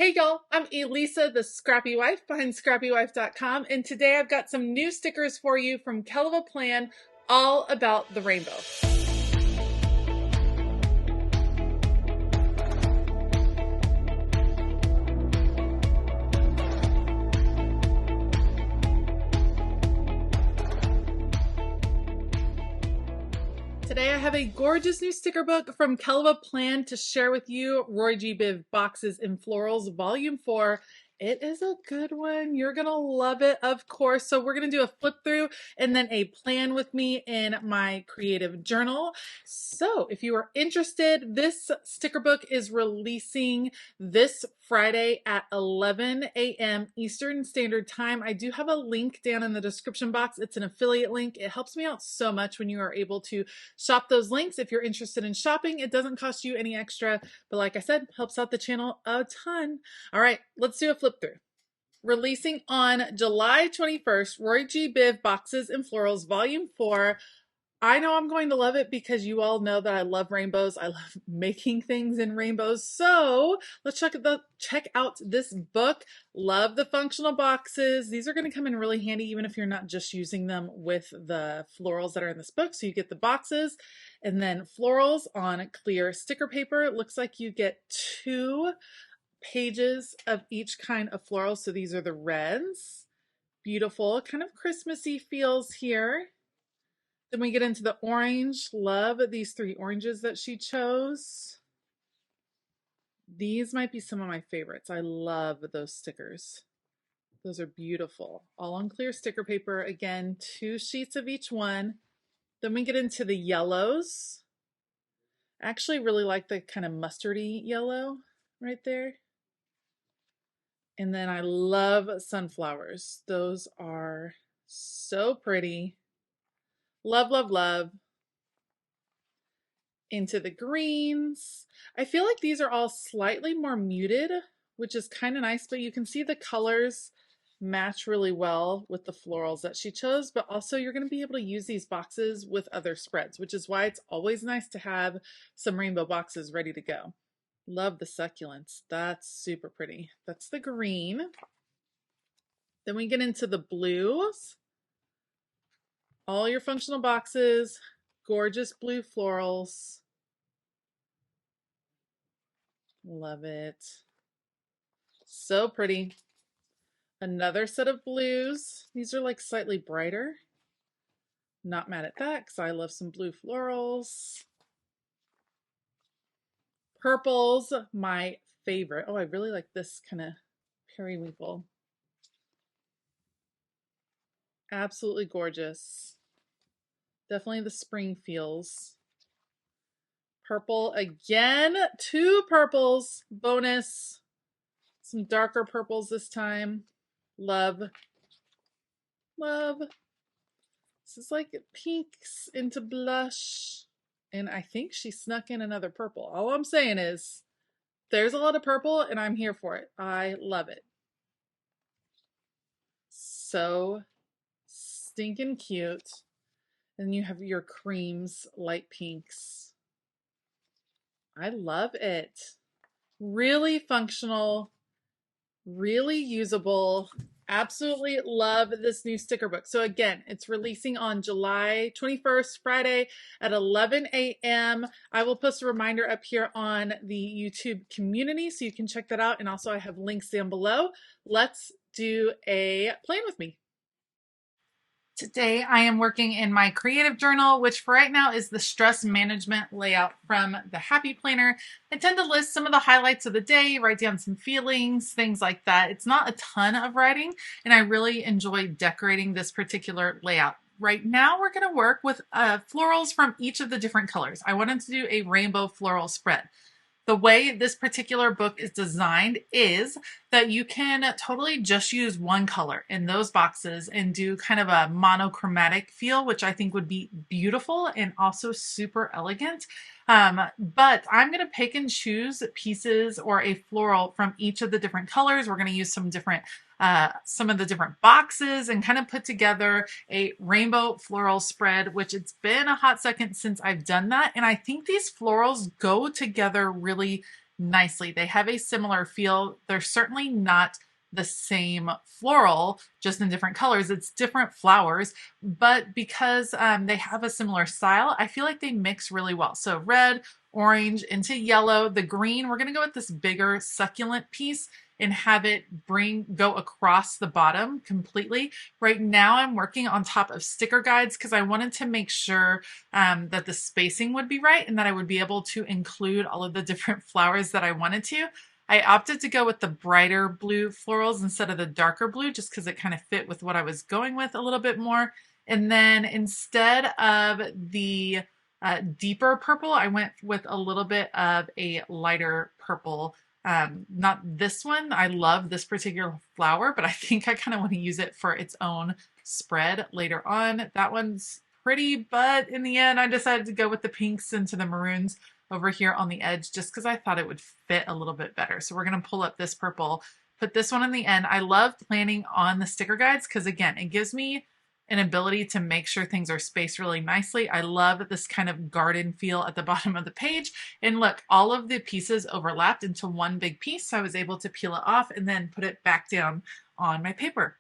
Hey y'all, I'm Elisa, the Scrappy Wife behind ScrappyWife.com, and today I've got some new stickers for you from Kellofaplan all about the rainbow. Today I have a gorgeous new sticker book from Kellofaplan to share with you, ROYGBIV Boxes in Florals Volume 4. It is a good one. You're going to love it, of course. So we're going to do a flip through and then a plan with me in my creative journal. So if you are interested, this sticker book is releasing this Friday at 11 a.m. Eastern Standard Time. I do have a link down in the description box. It's an affiliate link. It helps me out so much when you are able to shop those links. If you're interested in shopping, it doesn't cost you any extra, but like I said, helps out the channel a ton. All right, let's do a flip through. Releasing on July 21st, ROYGBIV Boxes and Florals Volume 4. I know I'm going to love it because you all know that I love rainbows. I love making things in rainbows. So let's check out this book. Love the functional boxes. These are going to come in really handy even if you're not just using them with the florals that are in this book. So you get the boxes and then florals on clear sticker paper. It looks like you get 2 pages of each kind of floral. So these are the reds. Beautiful, kind of Christmassy feels here. Then we get into the orange. Love these 3 oranges that she chose. These might be some of my favorites. I love those stickers. Those are beautiful. All on clear sticker paper. Again, 2 sheets of each one. Then we get into the yellows. I actually really like the kind of mustardy yellow right there. And then I love sunflowers. Those are so pretty. Love, love, love. Into the greens. I feel like these are all slightly more muted, which is kind of nice, but you can see the colors match really well with the florals that she chose, but also you're going to be able to use these boxes with other spreads, which is why it's always nice to have some rainbow boxes ready to go. Love the succulents. That's super pretty. That's the green. Then we get into the blues. All your functional boxes, gorgeous blue florals. Love it. So pretty. Another set of blues. These are like slightly brighter. Not mad at that because I love some blue florals. Purples, my favorite. Oh, I really like this kind of periwinkle. Absolutely gorgeous. Definitely the spring feels. Purple again. 2 purples. Bonus. Some darker purples this time. Love. Love. This is like pinks into blush. And I think she snuck in another purple. All I'm saying is there's a lot of purple and I'm here for it. I love it. So stinking cute. And you have your creams, light pinks. I love it. Really functional, really usable. Absolutely love this new sticker book. So again, it's releasing on July 21st, Friday at 11 a.m. I will post a reminder up here on the YouTube community so you can check that out. And also I have links down below. Let's do a plan with me. Today I am working in my creative journal, which for right now is the stress management layout from the Happy Planner. I tend to list some of the highlights of the day, write down some feelings, things like that. It's not a ton of writing, and I really enjoy decorating this particular layout. Right now we're going to work with florals from each of the different colors. I wanted to do a rainbow floral spread. The way this particular book is designed is that you can totally just use one color in those boxes and do kind of a monochromatic feel, which I think would be beautiful and also super elegant. But I'm going to pick and choose pieces or a floral from each of the different colors. We're going to use some of the different boxes and kind of put together a rainbow floral spread, which it's been a hot second since I've done that. And I think these florals go together really nicely. They have a similar feel. They're certainly not the same floral, just in different colors. It's different flowers, but because they have a similar style, I feel like they mix really well. So red, orange into yellow, the green, we're gonna go with this bigger succulent piece and have it go across the bottom completely. Right now I'm working on top of sticker guides because I wanted to make sure that the spacing would be right and that I would be able to include all of the different flowers that I wanted to. I opted to go with the brighter blue florals instead of the darker blue just because it kind of fit with what I was going with a little bit more. And then instead of the deeper purple, I went with a little bit of a lighter purple. Not this one. I love this particular flower, but I think I kind of want to use it for its own spread later on. That one's pretty, but in the end, I decided to go with the pinks into the maroons over here on the edge just because I thought it would fit a little bit better. So we're going to pull up this purple, put this one in the end. I love planning on the sticker guides because again, it gives me an ability to make sure things are spaced really nicely. I love this kind of garden feel at the bottom of the page. And look, all of the pieces overlapped into one big piece. So I was able to peel it off and then put it back down on my paper.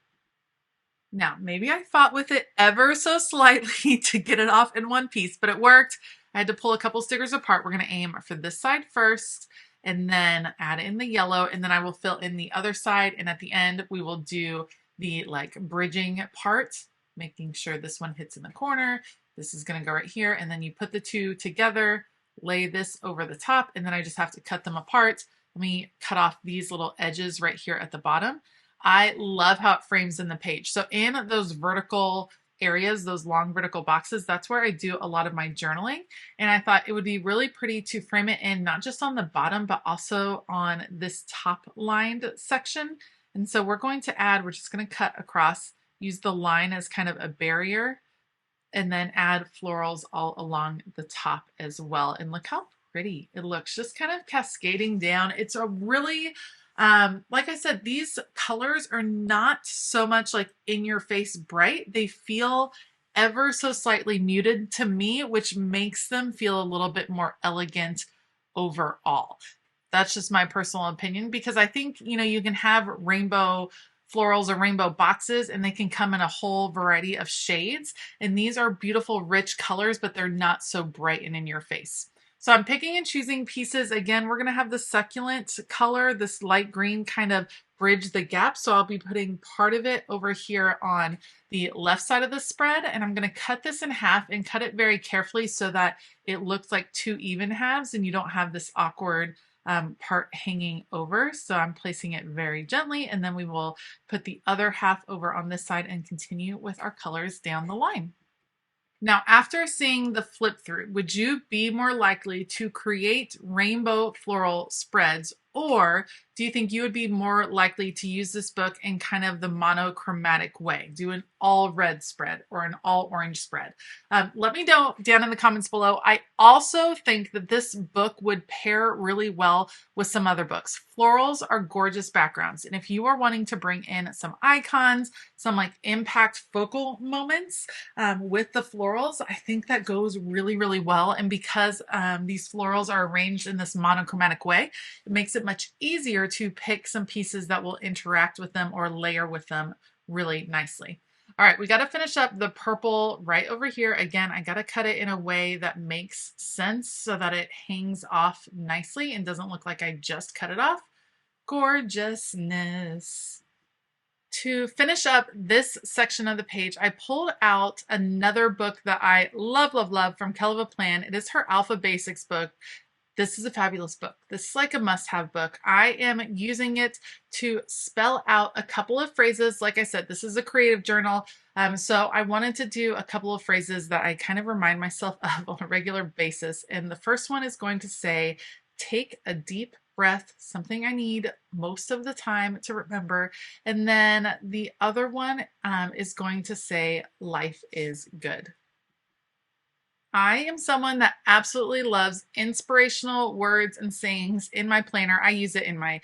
Now, maybe I fought with it ever so slightly to get it off in one piece, but it worked. I had to pull a couple stickers apart. We're going to aim for this side first and then add in the yellow, and then I will fill in the other side. And at the end, we will do the like bridging part, making sure this one hits in the corner. This is going to go right here. And then you put the two together, lay this over the top, and then I just have to cut them apart. Let me cut off these little edges right here at the bottom. I love how it frames in the page. So in those vertical areas, those long vertical boxes, that's where I do a lot of my journaling. And I thought it would be really pretty to frame it in, not just on the bottom, but also on this top lined section. And so we're going to add, we're just going to cut across, use the line as kind of a barrier, and then add florals all along the top as well. And look how pretty it looks, just kind of cascading down. It's a really, like I said, these colors are not so much like in your face bright. They feel ever so slightly muted to me, which makes them feel a little bit more elegant overall. That's just my personal opinion, because I think, you know, you can have rainbow florals or rainbow boxes and they can come in a whole variety of shades. And these are beautiful, rich colors, but they're not so bright and in your face. So I'm picking and choosing pieces. Again, we're going to have the succulent color, this light green kind of bridge the gap. So I'll be putting part of it over here on the left side of the spread. And I'm going to cut this in half and cut it very carefully so that it looks like two even halves and you don't have this awkward part hanging over. So I'm placing it very gently, and then we will put the other half over on this side and continue with our colors down the line. Now, after seeing the flip through, would you be more likely to create rainbow floral spreads, or do you think you would be more likely to use this book in kind of the monochromatic way, do an all red spread or an all orange spread? Let me know down in the comments below. I also think that this book would pair really well with some other books. Florals are gorgeous backgrounds, and if you are wanting to bring in some icons, some like impact focal moments with the florals, I think that goes really, really well. And because these florals are arranged in this monochromatic way, it makes it much easier to pick some pieces that will interact with them or layer with them really nicely. All right, we got to finish up the purple right over here. Again, I got to cut it in a way that makes sense so that it hangs off nicely and doesn't look like I just cut it off. Gorgeousness. To finish up this section of the page, I pulled out another book that I love, love, love from Kellofaplan. It is her Alpha Basics book. This is a fabulous book. This is like a must-have book. I am using it to spell out a couple of phrases. Like I said, this is a creative journal. So I wanted to do a couple of phrases that I kind of remind myself of on a regular basis. And the first one is going to say, take a deep breath, something I need most of the time to remember. And then the other one is going to say, life is good. I am someone that absolutely loves inspirational words and sayings in my planner. I use it in my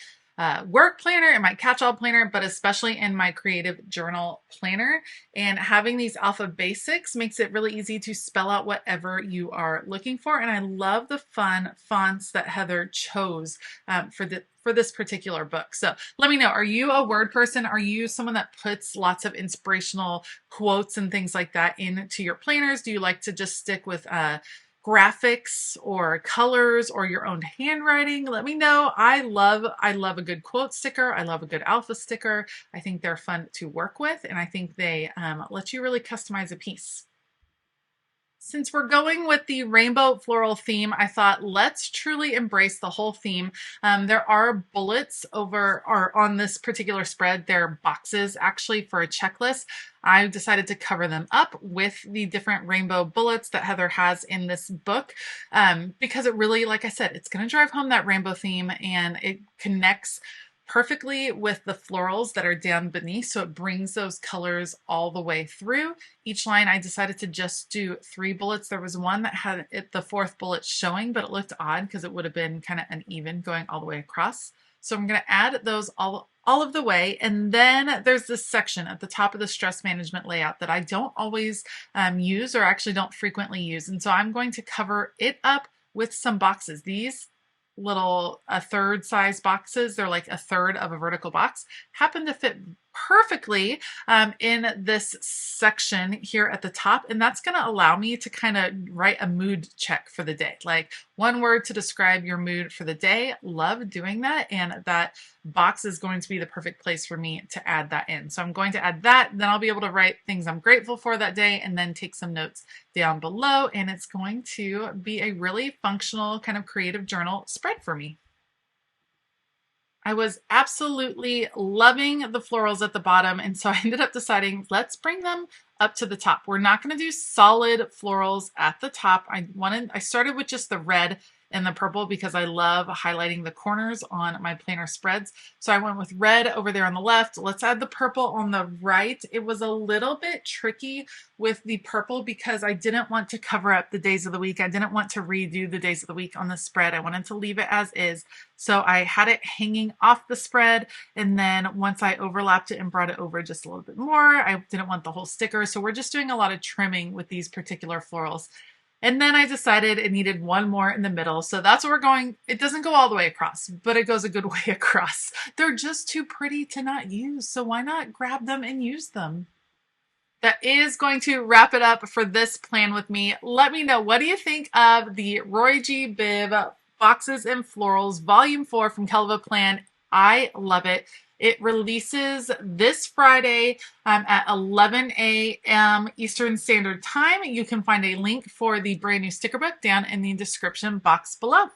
work planner, in my catch-all planner, but especially in my creative journal planner. And having these alpha basics makes it really easy to spell out whatever you are looking for. And I love the fun fonts that Heather chose for this particular book. So let me know, are you a word person? Are you someone that puts lots of inspirational quotes and things like that into your planners? Do you like to just stick with graphics or colors or your own handwriting? Let me know. I love a good quote sticker. I love a good alpha sticker. I think they're fun to work with, and I think they let you really customize a piece. Since we're going with the rainbow floral theme, I thought let's truly embrace the whole theme. There are bullets over or on this particular spread. They're boxes actually for a checklist. I decided to cover them up with the different rainbow bullets that Heather has in this book because it really, like I said, it's going to drive home that rainbow theme, and it connects perfectly with the florals that are down beneath, so it brings those colors all the way through. Each line I decided to just do 3 bullets. There was one that had the 4th bullet showing, but it looked odd because it would have been kind of uneven going all the way across. So I'm going to add those all of the way. And then there's this section at the top of the stress management layout that I don't always use, or actually don't frequently use. And so I'm going to cover it up with some boxes. These little 1/3 size boxes, they're like 1/3 of a vertical box, happen to fit perfectly in this section here at the top. And that's going to allow me to kind of write a mood check for the day, like 1 word to describe your mood for the day. Love doing that. And that box is going to be the perfect place for me to add that in. So I'm going to add that. Then I'll be able to write things I'm grateful for that day and then take some notes down below. And it's going to be a really functional kind of creative journal spread for me. I was absolutely loving the florals at the bottom, and so I ended up deciding let's bring them up to the top. We're not going to do solid florals at the top. I started with just the red and the purple because I love highlighting the corners on my planner spreads. So I went with red over there on the left. Let's add the purple on the right. It was a little bit tricky with the purple because I didn't want to cover up the days of the week. I didn't want to redo the days of the week on the spread. I wanted to leave it as is. So I had it hanging off the spread. And then once I overlapped it and brought it over just a little bit more, I didn't want the whole sticker. So we're just doing a lot of trimming with these particular florals. And then I decided it needed 1 more in the middle. So that's what we're going. It doesn't go all the way across, but it goes a good way across. They're just too pretty to not use. So why not grab them and use them? That is going to wrap it up for this plan with me. Let me know, what do you think of the ROYGBIV Boxes and Florals Volume 4 from Kellofaplan? I love it. It releases this Friday at 11 a.m. Eastern Standard Time. You can find a link for the brand new sticker book down in the description box below.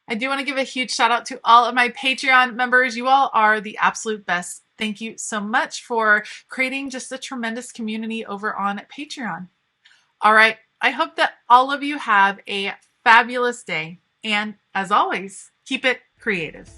I do want to give a huge shout out to all of my Patreon members. You all are the absolute best. Thank you so much for creating just a tremendous community over on Patreon. All right. I hope that all of you have a fabulous day. And as always, keep it creative.